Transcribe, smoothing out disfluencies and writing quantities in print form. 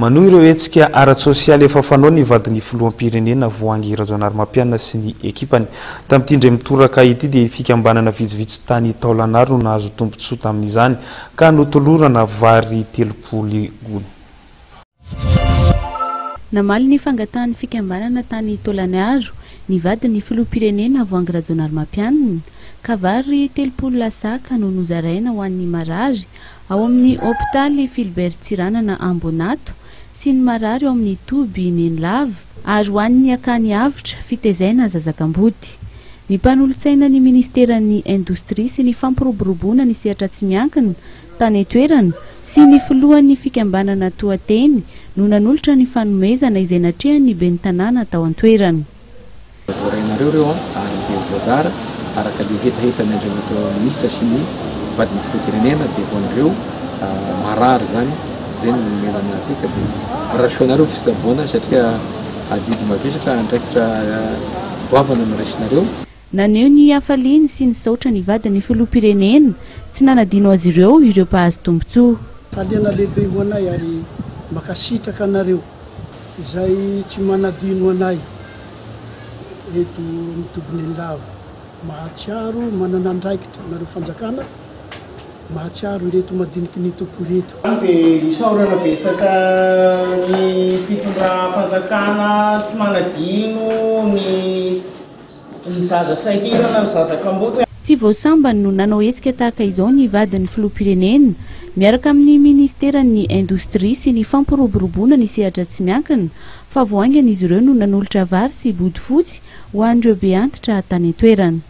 Manohy ireo hetsika ara-tsosialy efa fanaony vadin'ny filoha-pirenena Voahangy Rajaonarimampianina sy ny ekipany. Tamin'ity indray mitoraka ity dia fikambanana vitsivitsy tany Tolagnaro no nahazo tombontsoa tamin'izany ka notolorana vary 30 gony. Namaly ny fangatahany fikambanana tany Tolagnaro ny vadin'ny filoha-pirenena Voahangy Rajaonarimampianina ka vary 30 lasaka no nozaraina ho an'ny marary ao amin'ny hôpitaly Filbertsiranana Ambonato sy ny marary ao amin'ny toby Nenilava ary ho an'ny akany avitra fitezaina zazakambody. Ny mpanolotsaina ny ministeran'ny indostria sy ny fampiroboroboana ny sehatra tsy miankina tany toerana sy ny filohan'ny fikambanana toateny no nanolotra ny fanomezana izay natrehan'ny ben'ny tanàna tao an-toerana. Araka le hetaheta ny andriamatoa minisitra sy ny vadin'ny filoha-pirenena dia hoan'ireo marary zany zay no melana azy ka dia rasoanareo fisaboana satria adidy mavesatra andraikitra goavana amin'ny raisinareo. Naneho ny hafaliany sy ny saotra ny vadin'ny filoha-pirenena tsy nanadino azy ireo mpahazo tombontsoa. Faliana lehibe ho anay ary makasitraka anareo izay tsy manadino anay eto mitoby Nenilava. Mahatsiaro manana andraikitra nareo fanjakana mahatsiaro ireto madiniky ny topo ireto. Dia isaorana betsaka ny fitondram-panjakana tsy manadino ny zaza sahirana ny zazakamboto. Tsy voasambany no nanao hetsika tahaka izao ny vadin'ny filoha-pirenena miaraka amin'ny ministeran'ny indostria sy ny fampiroboroboana ny sehatra tsy miankina fa voaingana izy ireo no nanolotra vary sy body fotsy ho an'ireo be antitra tany an-toerana.